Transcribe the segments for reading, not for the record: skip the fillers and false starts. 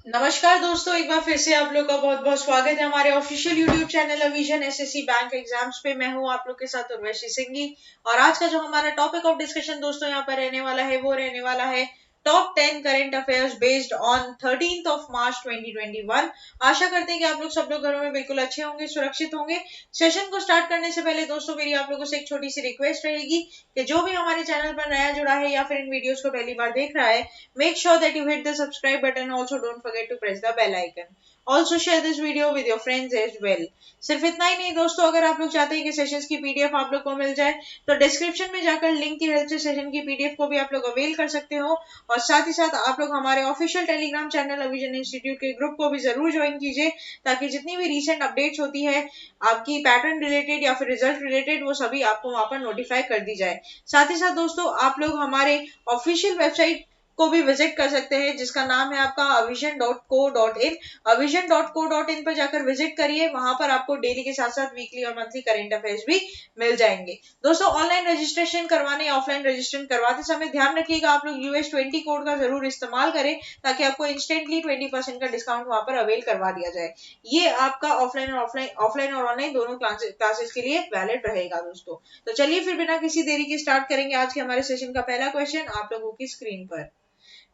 नमस्कार दोस्तों, एक बार फिर से आप लोग का बहुत बहुत स्वागत है हमारे ऑफिशियल यूट्यूब चैनल अविजन एसएससी बैंक एग्जाम्स पे। मैं हूं आप लोग के साथ उर्वशी सिंघी। और आज का जो हमारा टॉपिक ऑफ डिस्कशन दोस्तों यहाँ पर रहने वाला है वो रहने वाला है top 10 current affairs based on 13th of March 2021। आशा करते हैं कि आप लोग सब लोग घरों में बिल्कुल अच्छे होंगे, सुरक्षित होंगे। सेशन को स्टार्ट करने से पहले दोस्तों मेरी आप लोगों से एक छोटी सी रिक्वेस्ट रहेगी कि जो भी हमारे चैनल पर नया जुड़ा है या फिर इन वीडियोस को पहली बार देख रहा है, make sure that you hit the subscribe button. Also don't forget to press the bell icon. Also share this video with your friends as well. सिर्फ इतना ही नहीं दोस्तों, अगर आप लोग चाहते हैं कि सेशंस की पीडीएफ आप लोग को मिल जाए तो डिस्क्रिप्शन में जाकर लिंक की हेल्प से सेशन की पीडीएफ को भी आप लोग अवेल कर सकते हो। और साथ ही साथ आप लोग हमारे ऑफिशियल टेलीग्राम चैनल अविजन इंस्टीट्यूट के ग्रुप को भी जरूर ज्वाइन कीजिए, ताकि जितनी भी रीसेंट अपडेट्स होती है आपकी पैटर्न रिलेटेड या फिर रिजल्ट रिलेटेड, वो सभी आपको वहां पर नोटिफाई कर दी जाए। साथ ही साथ दोस्तों आप लोग हमारे ऑफिशियल वेबसाइट को भी विजिट कर सकते हैं, जिसका नाम है आपका avision.co.in। avision.co.in पर जाकर विजिट करिए, वहां पर आपको डेली के साथ साथ वीकली और मंथली करंट अफेयर्स भी मिल जाएंगे। दोस्तों ऑनलाइन रजिस्ट्रेशन करवाने या ऑफलाइन रजिस्ट्रेशन करवाते समय ध्यान रखिएगा आप लोग US20 कोड का जरूर इस्तेमाल करें, ताकि आपको इंस्टेंटली 20% का डिस्काउंट वहां पर अवेल करवा दिया जाए। ये आपका ऑफलाइन और ऑनलाइन दोनों क्लासेस के लिए वैलिड रहेगा दोस्तों। तो चलिए फिर बिना किसी देरी के स्टार्ट करेंगे आज के हमारे सेशन का पहला क्वेश्चन आप लोगों की स्क्रीन पर।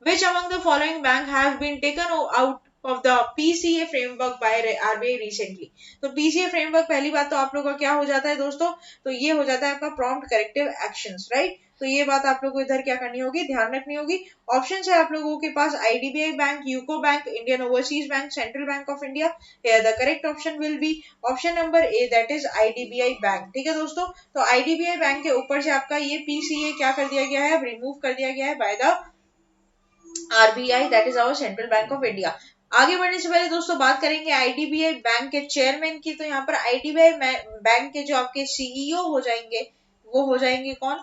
Which among the following bank has been taken out of the PCA framework by RBI recently? तो PCA framework पहली बात तो आप लोगों का क्या हो जाता है दोस्तों, तो ये हो जाता है आपका prompt corrective actions, राइट। तो ये बात आप लोगों को इधर क्या करनी होगी, ध्यान रखनी होगी। ऑप्शन है आप लोगों के पास IDBI bank, UCO bank, Indian overseas bank, central bank of India. Here the correct option will be option number A, that is IDBI bank. ठीक है दोस्तों, तो IDBI बैंक के ऊपर से आपका ये PCA क्या कर दिया गया है, अब रिमूव कर दिया गया है by the RBI, that is our central bank of India. आगे बढ़ने से पहले दोस्तों बात करेंगे आईडीबीआई बैंक के चेयरमैन की। तो यहाँ पर आईडीबीआई बैंक के जो आपके सीईओ हो जाएंगे वो हो जाएंगे कौन,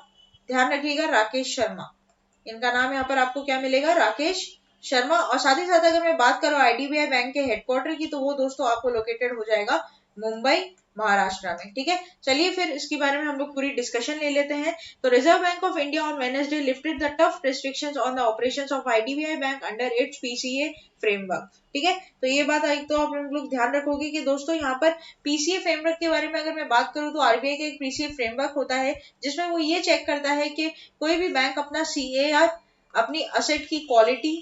ध्यान रखिएगा, राकेश शर्मा। इनका नाम यहाँ पर आपको क्या मिलेगा, राकेश शर्मा। और साथ ही साथ अगर मैं बात करूं आईडीबीआई बैंक के हेडक्वार्टर की, तो वो दोस्तों आपको लोकेटेड हो जाएगा मुंबई, महाराष्ट्र में। ठीक है, चलिए फिर इसके बारे में हम लोग पूरी डिस्कशन ले लेते हैं। तो reserve bank of India on Wednesday lifted the tough restrictions on the operations of IDBI bank under its PCA framework. ठीक है, तो ये बात एक तो आप लोग ध्यान रखोगे कि दोस्तों यहाँ पर पीसीए फ्रेमवर्क के बारे में अगर मैं बात करूं तो आरबीआई का एक पीसीए फ्रेमवर्क होता है, जिसमें वो ये चेक करता है कि कोई भी बैंक अपना सीएआर, अपनी असेट की क्वालिटी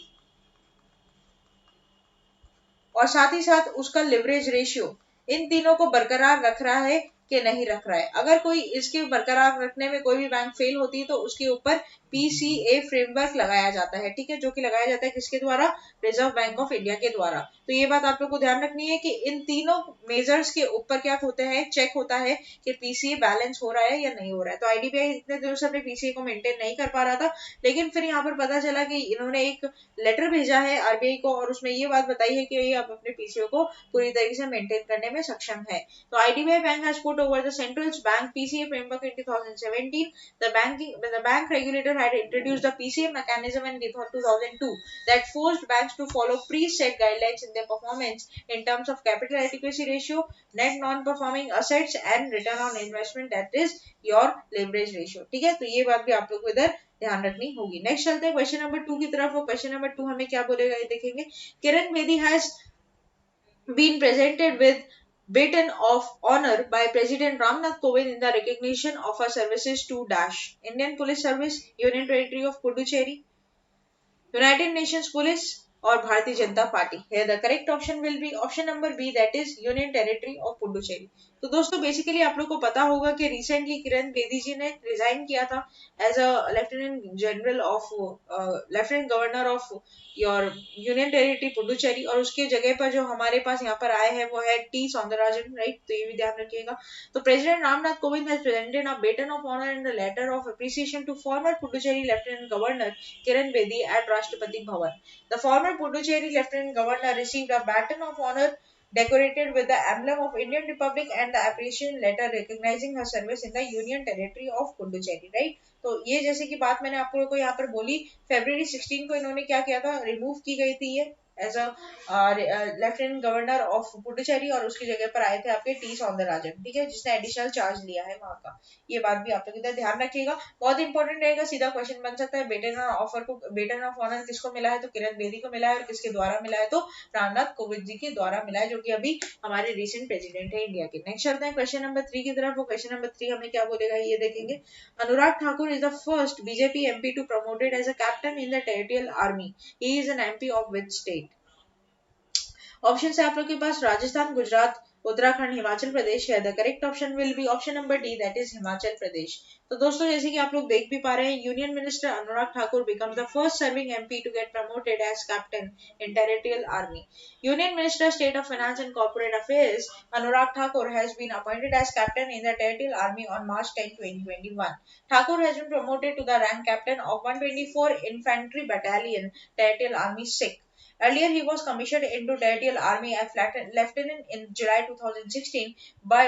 और साथ ही साथ उसका लिवरेज रेशियो, इन तीनों को बरकरार रख रहा है कि नहीं रख रहा है। अगर कोई इसके बरकरार रखने में कोई भी बैंक फेल होती है तो उसके ऊपर पीसीए फ्रेमवर्क लगाया जाता है। ठीक है, जो कि लगाया जाता है किसके द्वारा, रिजर्व बैंक ऑफ इंडिया के द्वारा। तो ये बात आप लोग को ध्यान रखनी है कि इन तीनों मेजर्स के ऊपर क्या होते हैं, चेक होता है कि पीसीए बैलेंस हो रहा है या नहीं हो रहा है। तो आईडीबीआई इतने दिनों से अपने पीसीए को मेंटेन नहीं कर पा रहा था, लेकिन फिर यहाँ पर पता चला कि इन्होंने एक लेटर भेजा है आरबीआई को और उसमें ये बात बताई है कि ये आप अपने पीसीओ को पूरी तरीके से मेंटेन करने में सक्षम है। तो IDBI bank has put over the central bank PCA framework in 2017। The bank regulator had introduced the PCA mechanism in 2002 that forced banks to follow preset guidelines in their performance in terms of capital adequacy ratio, net non-performing assets and return on investment, that is your leverage ratio। ठीक है, तो ये बात भी आप लोग को इधर ध्यान रखनी होगी। नेक्स्ट चलते हैं क्वेश्चन नंबर 2 की तरफ। क्वेश्चन नंबर 2 हमें क्या बोलेगा ये देखेंगे। Kiran Bedi has been presented with baton of honor by President Ramnath Kovind in the recognition of her services to dash Indian Police Service, Union Territory of Puducherry, United Nations Police और Bharatiya Janata party. Here the correct option will be option number B, that is Union Territory of Puducherry। तो दोस्तों basically आप लोग को पता होगा कि recently Kiran Bedi जी ने रिजाइन किया था as a lieutenant governor of your union territory Puducherry, और उसके जगह पर जो हमारे पास यहाँ पर आए हैं वो है टी सौंदरराजन, राइट। तो ये भी ध्यान रखिएगा। तो president Ramnath Kovind has presented a baton of honour and a letter of appreciation to former Puducherry lieutenant governor Kiran Bedi at Rashtrapati Bhavan. The former Puducherry Lieutenant Governor received a baton of honor decorated with the emblem of Indian Republic and the appreciation letter recognizing her service in the Union Territory of Puducherry, right? तो ये जैसे कि बात मैंने आप लोगों को यहाँ पर बोली, February 16 को इन्होंने क्या किया था, रिमूव की गई थी ये as a lieutenant governor of Puducherry और उसकी जगह पर आए थे आपके टी सौंदरराजन, ठीक है, जिसने एडिशनल चार्ज लिया है वहां का। ये बात भी आप लोग इधर ध्यान रखिएगा, बहुत इंपॉर्टेंट रहेगा, सीधा क्वेश्चन बन सकता है। बेटन ऑफ ऑनर किसको मिला है, तो किरण बेदी को मिला है, और किसके द्वारा मिला है, तो रामनाथ कोविंद जी के द्वारा मिला है, जो कि अभी हमारे रिसेंट प्रेसिडेंट है इंडिया के। नेक्स्ट चलते हैं क्वेश्चन नंबर 3 की तरफ। वो क्वेश्चन नंबर 3 हमें क्या बोलेगा ये देखेंगे। Anurag Thakur is the first BJP MP to promoted as a captain in the territorial army. He is an MP of which state? Option है आप लोग के पास राजस्थान, गुजरात, उत्तराखंड, हिमाचल प्रदेश है। The correct option will be option number D, that is Himachal Pradesh. तो दोस्तों जैसे कि आप लोग देख भी पा रहे हैं, union minister Anurag Thakur become the first serving MP to get promoted as captain in territorial army. Union minister state of finance and corporate affairs Anurag Thakur has been appointed as captain in the territorial army on March 10, 2021. Thakur has been promoted to the rank captain of 124 Infantry Battalion, Territorial Army Sikh. Earlier, he was commissioned into Territorial Army as lieutenant in July 2016 by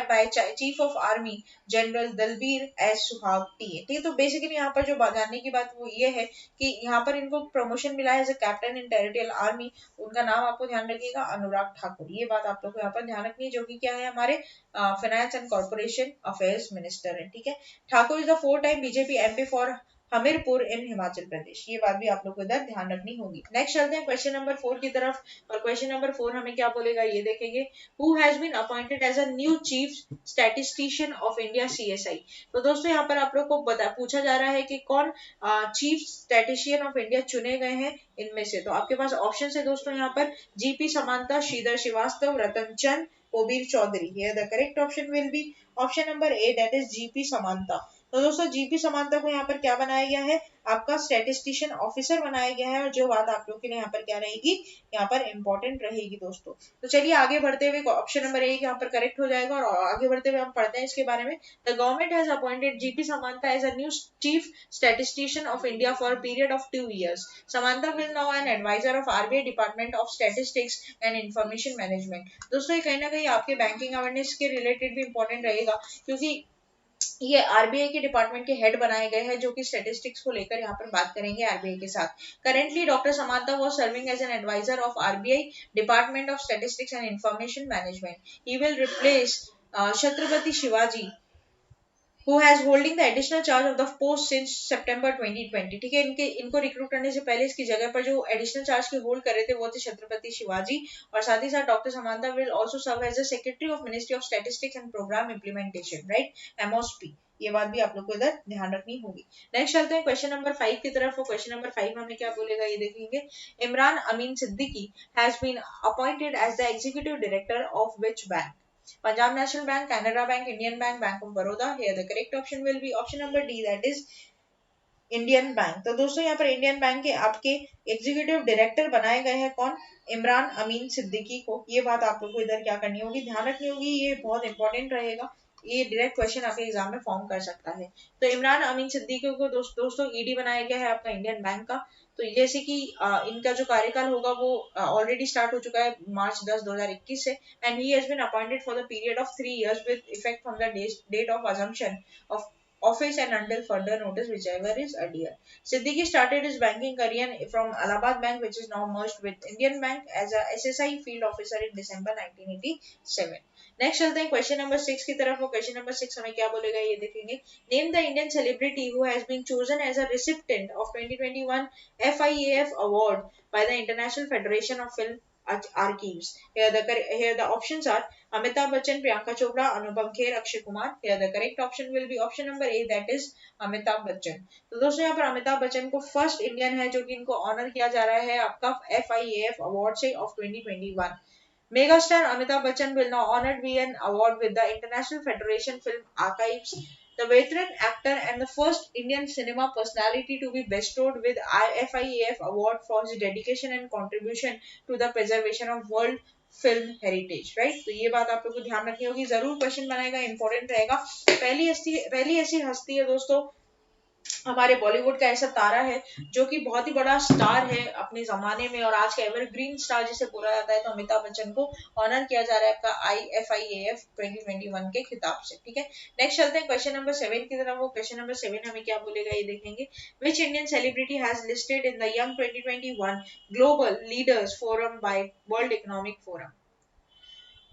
Chief of Army General Dalbir S. Suhag TA। ठीक है, तो basically यहाँ पर जो जानने की बात वो ये है कि यहाँ पर इनको प्रमोशन मिला है as a captain in territorial army. उनका नाम आपको ध्यान रखिएगा, अनुराग ठाकुर। ये बात आप लोग को यहाँ पर ध्यान रखनी है, जो कि क्या है, हमारे finance and corporation affairs minister है। ठीक है, Thakur is the 4 time BJP MP for Hamirpur in Himachal Pradesh. ये बात भी आप लोग को इधर ध्यान रखनी होगी। नेक्स्ट चलते हैं क्वेश्चन नंबर 4 की तरफ, और क्वेश्चन नंबर 4 हमें क्या बोलेगा ये देखेंगे। Who has been appointed as a new chief statistician of India CSI. तो दोस्तों यहाँ पर आप लोग को पूछा जा रहा है कि कौन चीफ स्टैटिस्टिशियन ऑफ इंडिया चुने गए हैं इनमें से। तो आपके पास ऑप्शन है दोस्तों यहाँ पर GP Samanta, Shridhar Srivastava, Ratan Chand, Kabir Chaudhary. Here the correct option will be option number A, that is GP Samanta. तो दोस्तों जीपी समांता को यहाँ पर क्या बनाया गया है, आपका स्टैटिस्टिशियन ऑफिसर बनाया गया है, और जो बात आप लोग के लिए यहाँ पर क्या रहेगी, यहाँ पर इंपॉर्टेंट रहेगी दोस्तों। तो चलिए आगे बढ़ते हुए ऑप्शन नंबर ए यहाँ पर करेक्ट हो जाएगा, और आगे बढ़ते हुए हम पढ़ते हैं इसके बारे में। The government has appointed GP Samanta as a new chief statistician of India for period of 2 years. Samantha will now an advisor of RBI Department of Statistics and Information Management. दोस्तों ये कहीं ना कहीं आपके बैंकिंग अवेयरनेस के related भी important रहेगा, क्योंकि ये आरबीआई के डिपार्टमेंट के हेड बनाए गए हैं, जो कि स्टैटिस्टिक्स को लेकर यहाँ पर बात करेंगे आरबीआई के साथ। Currently doctor Samanta was serving as an adviser of RBI department of statistics and information management. He will replace Chhatrapati Shivaji who has holding the additional charge of the post since September 2020। ठीक है, इनको रिक्रूट करने से पहले इसकी जगह पर जो एडिशनल चार्ज के होल्ड कर रहे थे वो थे छत्रपति शिवाजी, और साथ ही साथ doctor Samanta will also serve as a secretary of ministry of statistics and programme implementation, right, MOSP. ये बात भी आप लोग को इधर ध्यान रखनी होगी। नेक्स्ट चलते हैं क्वेश्चन नंबर 5 की तरफ। क्वेश्चन नंबर 5 हमें क्या बोलेगा ये देखेंगे। Imran Amin Siddiqui has been appointed as the executive director of which bank. Punjab National Bank, Canara Bank, Indian Bank, Bank of Baroda। Here the correct option will be option number D, that is Indian bank. तो दोस्तों यहाँ पर Indian bank के आपके executive director बनाए गए हैं कौन, इमरान अमीन सिद्दीकी को। ये बात आप लोग को इधर क्या करनी होगी, ध्यान रखनी होगी, ये बहुत इंपॉर्टेंट रहेगा, ये डायरेक्ट क्वेश्चन आपके एग्जाम में फॉर्म कर सकता है। तो इमरान अमीन सिद्दीकी को दोस्तों ईडी बनाया गया है आपका इंडियन बैंक का। तो जैसे कि इनका जो कार्यकाल होगा वो ऑलरेडी स्टार्ट हो चुका है मार्च 10, 2021 से, and he has been appointed for the period of 3 years with effect from the date of assumption of office and until further notice, whichever is earlier. Siddiqui started his banking career from Allahabad Bank, which is now merged with Indian Bank, as a SSI field officer in December 1987. Next चलते हैं question number 6 की तरफ। वो question number 6 हमें क्या बोलेगा ये देखेंगे। Name the Indian celebrity who has been chosen as a recipient of 2021 FIAF award by the international federation of film archives। Here the options are Amitabh Bachchan, Priyanka Chopra, Anupam Kher, Akshay Kumar। Here the correct option will be option number A, that is Amitabh Bachchan। तो दोस्तों यहाँ पर अमिताभ बच्चन को first Indian है जो कि इनको honour किया जा रहा है आपका FIAF अवार्ड से of 2021। Megastar Amitabh Bachchan will now honored with an award with the International Federation Film Archives, the veteran actor and the first Indian cinema personality to be bestowed with FIAF award for his dedication and contribution to the preservation of world film heritage, right. तो ये बात आप लोग को ध्यान रखनी होगी, जरूर क्वेश्चन बनाएगा, इंपॉर्टेंट रहेगा। पहली ऐसी हस्ती है दोस्तों हमारे बॉलीवुड का ऐसा तारा है जो कि बहुत ही बड़ा स्टार है अपने जमाने में और आज का एवरग्रीन स्टार जिसे बोला जाता है, तो अमिताभ बच्चन को ऑनर किया जा रहा है आपका IFIAF 2021 के खिताब से। ठीक है, नेक्स्ट चलते हैं क्वेश्चन नंबर 7 की तरफ। वो क्वेश्चन नंबर 7 हमें क्या बोलेगा ये देखेंगे। Which Indian celebrity has listed in the young 2021 global leaders forum by world economic forum.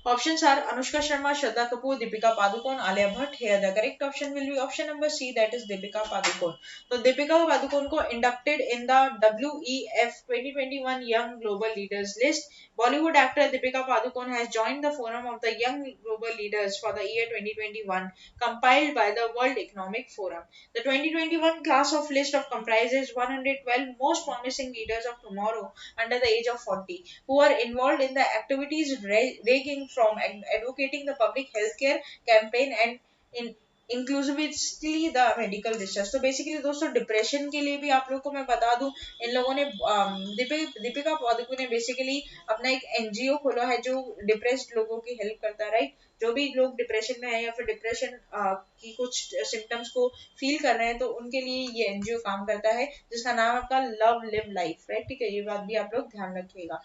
Options are Anushka Sharma, Shraddha Kapoor, Deepika Padukone, Alia Bhatt. Here the correct option will be option number C, that is Deepika Padukone. So Deepika Padukone को inducted in the WEF 2021 Young Global Leaders list. Bollywood actor Deepika Padukone has joined the forum of the Young Global Leaders for the year 2021, compiled by the World Economic Forum. The 2021 class of list of comprises 112 most promising leaders of tomorrow under the age of 40 who are involved in the activities ranging from advocating the public healthcare campaign and in inclusively the medical research. तो basically दोस्तों depression के लिए भी आप लोग को मैं बता दूं, इन लोगों ने दीपिका पादुकोण ने बेसिकली अपना एक एनजीओ खोला है जो डिप्रेस्ड लोगों की हेल्प करता है, राइट। जो भी लोग डिप्रेशन में है या फिर डिप्रेशन की कुछ सिम्टम्स को फील कर रहे हैं तो उनके लिए ये एनजीओ काम करता है जिसका नाम आपका लव लिव लाइफ, राइट। ठीक है, ये बात भी आप लोग ध्यान रखिएगा।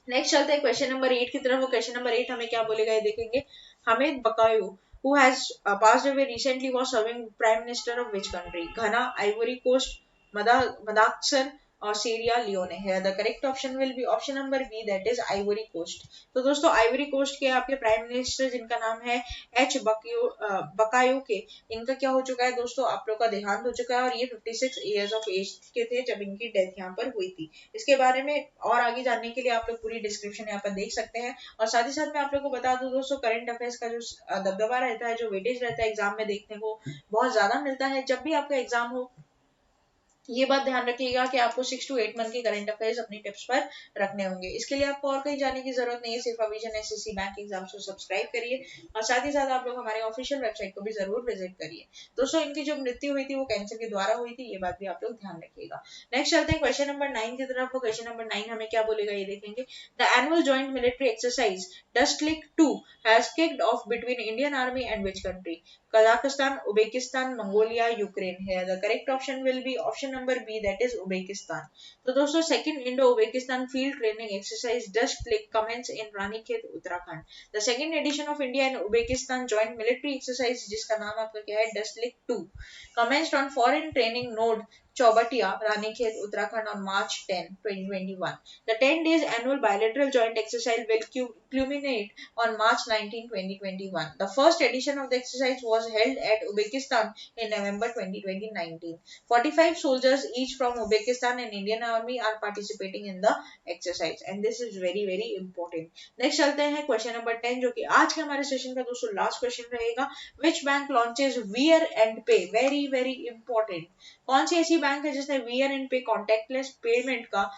नेक्स्ट चलते हैं क्वेश्चन नंबर 8 की तरफ। वो क्वेश्चन नंबर 8 हमें क्या बोलेगा ये देखेंगे। Hamed बकायो who has passed away recently was serving prime minister of which country? Ghana, Ivory Coast, Madagascar और सीरिया लियोने है। The correct option will be option number B, that is Ivory Coast. तो दोस्तों Ivory coast के आपके prime minister जिनका नाम है बकायो के, इनका क्या हो चुका है दोस्तों, आप लोग का देहांत हो चुका है और ये 56 इयर्स ऑफ एज के थे जब इनकी डेथ यहाँ पर हुई थी। इसके बारे में और आगे जानने के लिए आप लोग पूरी डिस्क्रिप्शन यहाँ पर देख सकते हैं। और साथ ही साथ मैं आप लोग को बता दूं दोस्तों, करंट अफेयर्स का जो दबदबा रहता है, जो वेटेज रहता है एग्जाम में देखने को बहुत ज्यादा मिलता है जब भी आपका एग्जाम हो। ये बात ध्यान रखिएगा कि आपको 6 to 8 मंथ के करंट अफेयर्स अपनी टिप्स पर रखने होंगे। इसके लिए आपको और कहीं जाने की जरूरत नहीं है, सिर्फ अविजन एसएससी बैंक एग्जाम्स को सब्सक्राइब करिए और साथ ही साथ आप लोग हमारे ऑफिशियल वेबसाइट को भी जरूर विजिट करिए। दोस्तों इनकी जो मृत्यु हुई थी वो कैंसर के द्वारा हुई थी, ये बात भी आप लोग ध्यान रखिएगा। नेक्स्ट चलते हैं क्वेश्चन नंबर 9 की तरफ। क्वेश्चन नंबर 9 हमें क्या बोलेगा ये देखेंगे। The annual joint military exercise Dustlik 2 has kicked off between Indian army and which country? Kazakhstan, Uzbekistan, Mongolia, Ukraine. Here the correct option will be option number B, that is Uzbekistan. तो दोस्तों second Indo-Uzbekistan field training exercise Dust Lake commence in Ranikhet, Uttarakhand. The second edition of India and Uzbekistan joint military exercise जिसका नाम आपका क्या है, Dust Lake 2, commenced on foreign training node Chaubatia, Ranikhet, Uttarakhand on March 10, 2021. The 10 days annual bilateral joint exercise will culminate on March 19, 2021. The first edition of the exercise was held at Uzbekistan in November 2019. 45 soldiers each from Uzbekistan and Indian Army are participating in the exercise and this is very very important. Next चलते हैं question number 10 जो कि आज के हमारे session का दोस्तों last question रहेगा। Which bank launches Wear and Pay? Very very important. कौन सी ऐसी बैंक है जिसने Wear and Pay contact lens payment का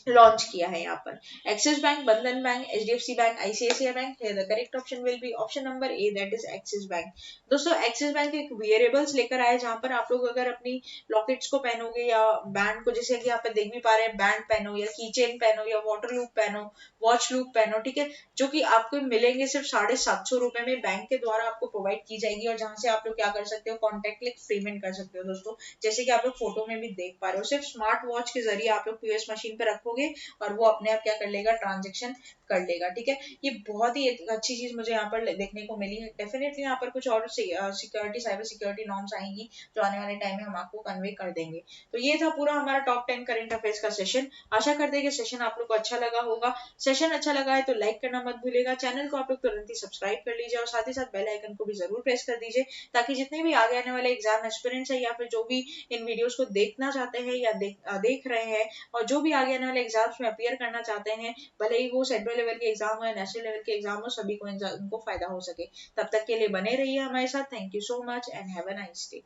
लॉन्च किया है यहाँ पर? एक्सिस बैंक, बंधन bank, HDFC bank, ICICI bank. The correct option will be option number A, that is axis bank. दोस्तों एक्सिस बैंक एक वेयरेबल्स लेकर आए जहां पर आप लोग अगर अपनी लॉकेट्स को पहनोगे या बैंड को, जैसे कि यहाँ पे देख भी पा रहे हैं, बैंड पहनो या की चेन पहनो या वाटर लूप पहनो, वॉच लूप पहनो, ठीक है, जो कि आपको मिलेंगे सिर्फ 750 रुपए में, बैंक के द्वारा आपको प्रोवाइड की जाएगी और जहां से आप लोग क्या कर सकते हो, कॉन्टेक्टलेस पेमेंट कर सकते हो दोस्तों। जैसे कि आप लोग फोटो में भी देख पा रहे हो, सिर्फ स्मार्ट वॉच के जरिए आप लोग पीओएस मशीन पे रखोगे और वो अपने आप क्या कर लेगा, ट्रांजेक्शन कर लेगा। ठीक है, ये बहुत ही अच्छी चीज मुझे यहाँ पर देखने को मिली है। डेफिनेटली यहाँ पर कुछ और सिक्योरिटी, साइबर सिक्योरिटी नॉर्म्स आएंगी जो आने वाले टाइम में हम आपको कन्वे कर देंगे। तो ये था पूरा हमारा टॉप 10 करंट अफेयर्स का सेशन। आशा करते हैं कि सेशन आप लोग को अच्छा लगा होगा। सेशन अच्छा लगा है तो लाइक करना मत भूलिएगा, चैनल को आप लोग तुरंत ही सब्सक्राइब कर लीजिए और साथ ही साथ बेल आइकन को भी जरूर प्रेस कर दीजिए ताकि जितने भी आगे आने वाले एग्जाम एस्पिरेंट्स है या फिर जो भी इन वीडियोस को देखना चाहते हैं या देख रहे हैं और जो भी आगे आने वाले एग्जाम्स में अपीयर करना चाहते हैं, भले ही वो सेंट्रल लेवल के एग्जाम हो या नेशनल लेवल के एग्जाम हो, सभी को इनको फायदा हो सके। तब तक के लिए बने रहिए हमारे साथ। Thank you so much and have a nice day.